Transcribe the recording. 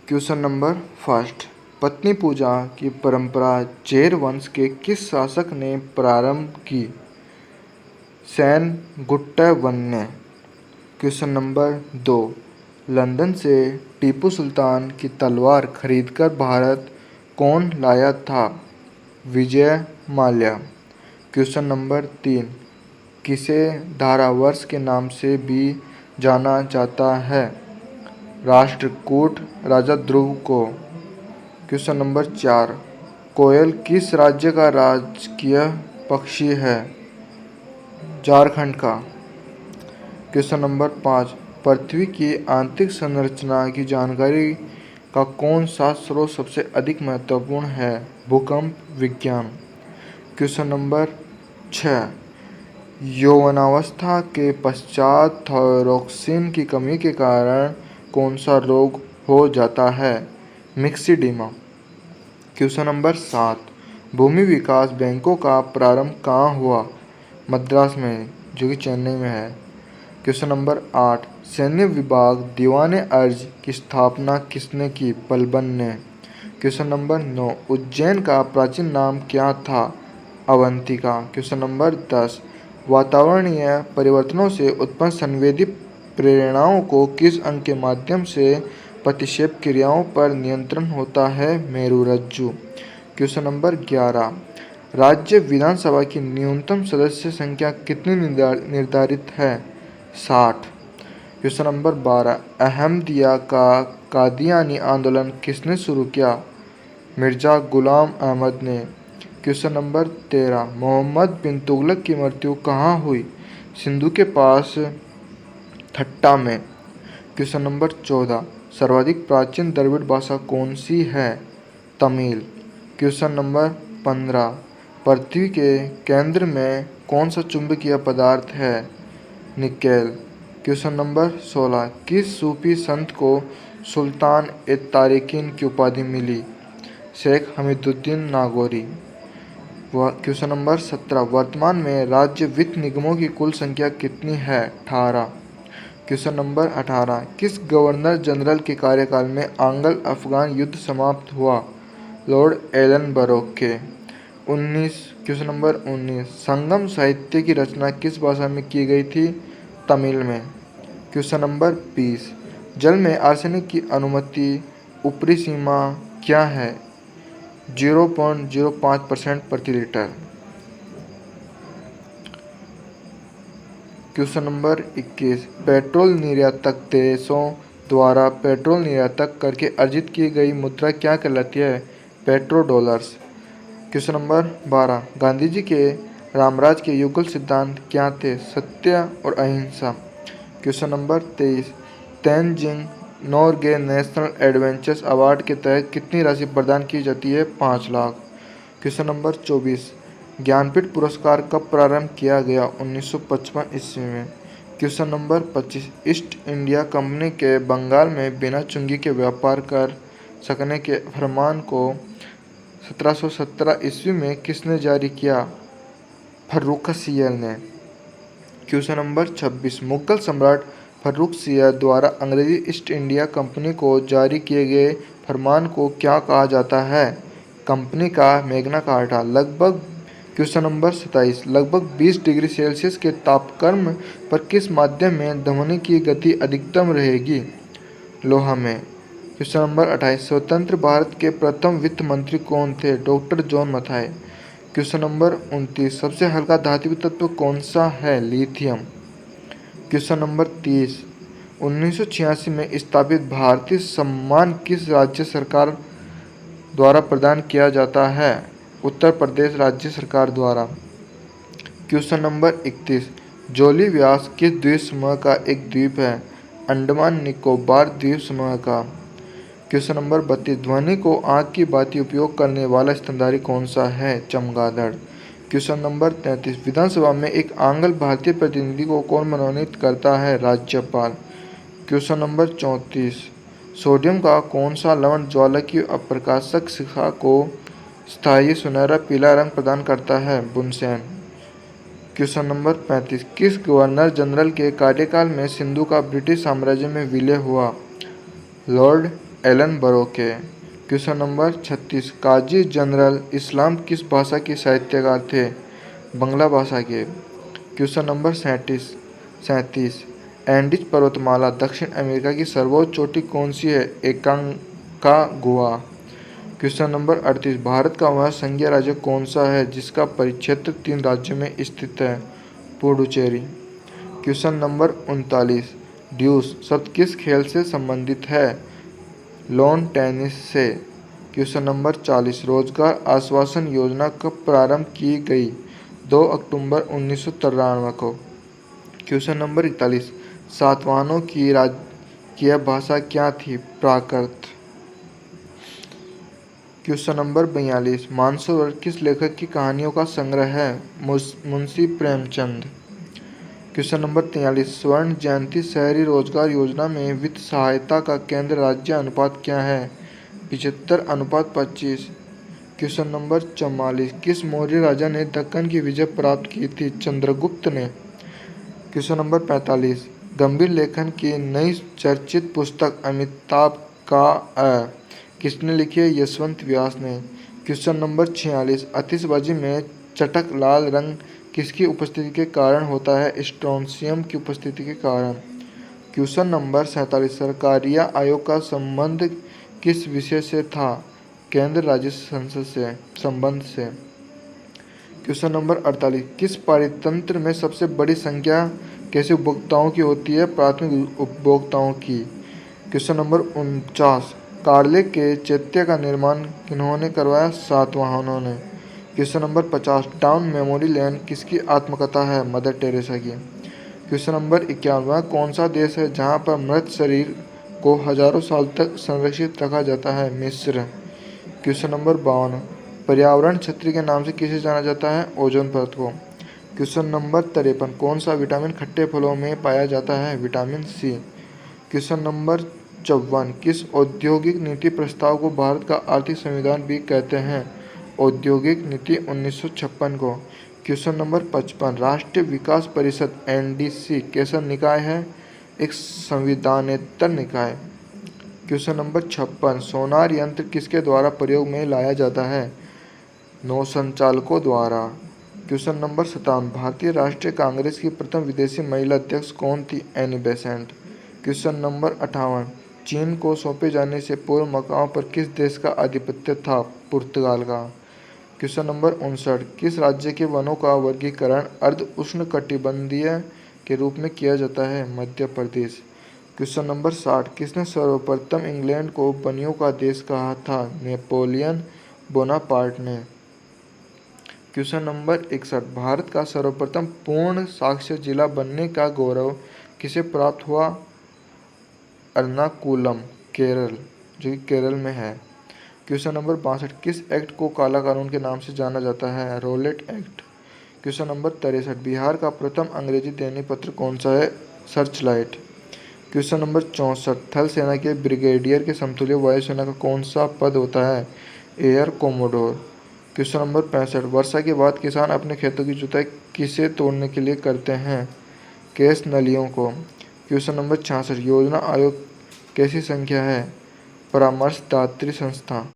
Question number first, पत्नी पूजा की परंपरा चेर वंश के किस शासक ने प्रारंभ की? सेनगुट्टा वन ने। क्वेश्चन नंबर 2, लंदन से टीपू सुल्तान की तलवार खरीदकर भारत कौन लाया था? विजय माल्या। क्वेश्चन नंबर 3, किसे धारावर्ष के नाम से भी जाना जाता है? राष्ट्रकूट राजा ध्रुव को। क्वेश्चन नंबर 4, कोयल किस राज्य का राजकीय पक्षी है? झारखंड का। क्वेश्चन नंबर 5, पृथ्वी की आंतरिक संरचना की जानकारी का कौन सा स्रोत सबसे अधिक महत्वपूर्ण है? भूकंप विज्ञान। क्वेश्चन नंबर 6, यौवनावस्था के पश्चात थायरोक्सिन की कमी के कारण कौन सा रोग हो जाता है? मिक्सिडीमा। क्वेश्चन नंबर 7, भूमि विकास बैंकों का प्रारंभ कहाँ हुआ? मद्रास में, जो कि चेन्नई में है। क्वेश्चन नंबर 8, सैन्य विभाग दीवाने अर्ज की स्थापना किसने की? बलबन ने। क्वेश्चन नंबर 9, उज्जैन का प्राचीन नाम क्या था? अवंतिका। क्वेश्चन नंबर 10, वातावरणीय परिवर्तनों से उत्पन्न संवेदी प्रेरणाओं को किस अंग के माध्यम से प्रतिक्षेप क्रियाओं पर नियंत्रण होता है? मेरुरज्जु। क्वेश्चन नंबर 11, राज्य विधानसभा की न्यूनतम सदस्य संख्या कितनी निर्धारित है? 60। क्वेश्चन नंबर 12, अहमदिया का कादियानी आंदोलन किसने शुरू किया? मिर्जा गुलाम अहमद ने। क्वेश्चन नंबर 13, मोहम्मद बिन तुगलक की मृत्यु कहाँ हुई? सिंधु के पास ठट्टा में। क्वेश्चन नंबर 14, सर्वाधिक प्राचीन द्रविड़ भाषा कौन सी है? तमिल। क्वेश्चन नंबर 15, पृथ्वी के केंद्र में कौन सा चुंबकीय पदार्थ है? निकेल। क्वेश्चन नंबर 16, किस सूफी संत को सुल्तान ए तारिकीन की उपाधि मिली? शेख हमीदुद्दीन नागौरी। क्वेश्चन नंबर 17, वर्तमान में राज्य वित्त निगमों की कुल संख्या कितनी है? 18। क्वेश्चन नंबर 18, किस गवर्नर जनरल के कार्यकाल में आंग्ल अफगान युद्ध समाप्त हुआ? लॉर्ड एलनबरो के। 19। क्वेश्चन नंबर 19, संगम साहित्य की रचना किस भाषा में की गई थी? तमिल में। क्वेश्चन नंबर 20, जल में आर्सेनिक की अनुमति ऊपरी सीमा क्या है? 0.05% प्रति लीटर। क्वेश्चन नंबर 21, पेट्रोल निर्यातक देशों द्वारा पेट्रोल निर्यातक करके अर्जित की गई मुद्रा क्या कहलाती है? Petro dollars. Question number 12, Gandhi ji के रामराज के युगल सिद्धांत क्या थे? सत्य और अहिंसा। Question number 23, Tenzing Norgay national adventures award के तहत कितनी राशि प्रदान की जाती है? 5 लाख। क्वेश्चन नंबर 24, ज्ञानपीठ पुरस्कार कब प्रारंभ किया गया? 1955 ईस्वी में। Question number 25, east India company के बंगाल में बिना चुंगी के व्यापार कर सकने के फरमान को 1717 ईस्वी में किसने जारी किया? फर्रुखसियर ने। क्वेश्चन नंबर 26, मुगल सम्राट फर्रुखसियर द्वारा अंग्रेजी ईस्ट इंडिया कंपनी को जारी किए गए फरमान को क्या कहा जाता है? कंपनी का मैग्ना कार्टा। क्वेश्चन नंबर 27, लगभग 20 डिग्री सेल्सियस के तापक्रम पर किस माध्यम में ध्वनि की गति अधिकतम रहेगी? लोहा में। क्वेश्चन नंबर 28, स्वतंत्र भारत के प्रथम वित्त मंत्री कौन थे? Doctor John Mathai. Question number 29, सबसे हल्का धातु तत्व कौन सा है? लिथियम। क्वेश्चन नंबर 30, 1986 में स्थापित भारतीय सम्मान किस राज्य सरकार द्वारा प्रदान किया जाता है? उत्तर प्रदेश राज्य सरकार द्वारा। क्वेश्चन नंबर 31, जोली व्यास किस द्वीप समूह का एक द्वीप है? अंडमान निकोबार द्वीप समूह का। क्वेश्चन नंबर 32, ध्वनि को आग की भांति उपयोग करने वाला स्तनधारी कौन सा है? चमगादड़। क्वेश्चन नंबर 33, विधानसभा में एक आंग्ल भारतीय प्रतिनिधि को कौन मनोनीत करता है? राज्यपाल। क्वेश्चन नंबर 34, सोडियम का कौन सा लवण ज्वाला की अप्रकाशक शिखा को स्थायी सुनहरा पीला रंग प्रदान करता है? बुनसेन। क्वेश्चन नंबर 35, किस गवर्नर जनरल के कार्यकाल में सिंधु का ब्रिटिश साम्राज्य में विलय हुआ? लॉर्ड एलन बरोके। क्वेश्चन नंबर 36, काजी जनरल इस्लाम किस भाषा के साहित्यकार थे? बंगला भाषा के। क्वेश्चन नंबर 37, एंडीज पर्वतमाला दक्षिण अमेरिका की सर्वोच्च चोटी कौन सी है? एकांकागुआ। क्वेश्चन नंबर 38, भारत का वह संघीय राज्य कौन सा है जिसका परिक्षेत्र 3 राज्यों में स्थित है? पुडुचेरी। क्वेश्चन नंबर 39, ड्यूस शब्द किस खेल से संबंधित है? लॉन टेनिस से। क्वेश्चन नंबर 40, रोजगार आश्वासन योजना कब प्रारंभ की गई? 2 अक्टूबर 1993 को। क्वेश्चन नंबर 41, सातवाहनों की राजकीय भाषा क्या थी? प्राकृत। क्वेश्चन नंबर 42, मानसरोवर किस लेखक की कहानियों का संग्रह है? मुंशी प्रेमचंद। क्वेश्चन नंबर 43, स्वर्ण जयंती शहरी रोजगार योजना में वित्त सहायता का केंद्र राज्य अनुपात क्या है? 75:25। क्वेश्चन नंबर 44, किस मौर्य राजा ने दक्कन की विजय प्राप्त की थी? चंद्रगुप्त ने। क्वेश्चन नंबर 45, गंभीर लेखन की नई चर्चित पुस्तक अमिताभ का किसने लिखी है? यशवंत व्यास ने। क्वेश्चन नंबर 46, आतिशबाजी में चटक लाल रंग किसकी उपस्थिति के कारण होता है? स्ट्रोंशियम की उपस्थिति के कारण। क्वेश्चन नंबर 47, सरकारिया आयोग का संबंध किस विषय से था? केंद्र राज्य संसद से संबंध से। क्वेश्चन नंबर 48, किस पारितंत्र में सबसे बड़ी संख्या कैसे उपभोक्ताओं की होती है? प्राथमिक उपभोक्ताओं की। क्वेश्चन नंबर 49, कार्ले के चैत्य का निर्माण किन्होंने करवाया? सातवाहनों ने। Question number 50, town memory lane किसकी आत्मकथा है? मदर टेरेसा की। क्वेश्चन नंबर 51, वह कौन सा देश है जहाँ पर मृत शरीर को हजारों साल तक संरक्षित रखा जाता है? मिस्र। क्वेश्चन नंबर 52, पर्यावरण छतरी के नाम से किसे जाना जाता है? ओजोन परत को। क्वेश्चन नंबर 53, कौन सा विटामिन खट्टे फलों में पाया जाता है? Vitamin C. क्वेश्चन नंबर 54, किस औद्योगिक नीति प्रस्ताव को भारत का आर्थिक संविधान भी कहते हैं? औद्योगिक नीति 1956 को। क्वेश्चन नंबर 55, राष्ट्रीय विकास परिषद एनडीसी कैसा निकाय है? एक संविधानेतर निकाय। क्वेश्चन नंबर 56, सोनार यंत्र किसके द्वारा प्रयोग में लाया जाता है? नौसंचालकों द्वारा। क्वेश्चन नंबर 57, भारतीय राष्ट्रीय कांग्रेस की प्रथम विदेशी महिला अध्यक्ष कौन थी? Annie Besant. क्वेश्चन नंबर 58, चीन को सौंपे जाने से पूर्व मकाओ पर किस देश का आधिपत्य था? पुर्तगाल का। क्वेश्चन नंबर 59, किस राज्य के वनों का वर्गीकरण अर्ध उष्णकटिबंधीय के रूप में किया जाता है? मध्य प्रदेश। क्वेश्चन नंबर 60, किसने सर्वप्रथम इंग्लैंड को बनियों का देश कहा था? नेपोलियन बोनापार्ट ने। क्वेश्चन नंबर 61, भारत का सर्वप्रथम पूर्ण साक्षर जिला बनने का गौरव किसे प्राप्त हुआ? एर्नाकुलम, केरल, जो कि केरल में है। क्वेश्चन नंबर 62, किस एक्ट को काला कानून के नाम से जाना जाता है? Rowlatt act. Question number 63, Bihar का प्रथम अंग्रेजी दैनिक पत्र कौन सा है? सर्चलाइट। क्वेश्चन नंबर 64, थल सेना के ब्रिगेडियर के समतुल्य वायुसेना का कौन सा पद होता है? Air commodore. क्वेश्चन नंबर 65, वर्षा के बाद किसान अपने खेतों की जुताई किसे तोड़ने के लिए करते हैं? केस नलियों को। क्वेश्चन नंबर 66, योजना आयोग कैसी संख्या है? परामर्शदात्री संस्था।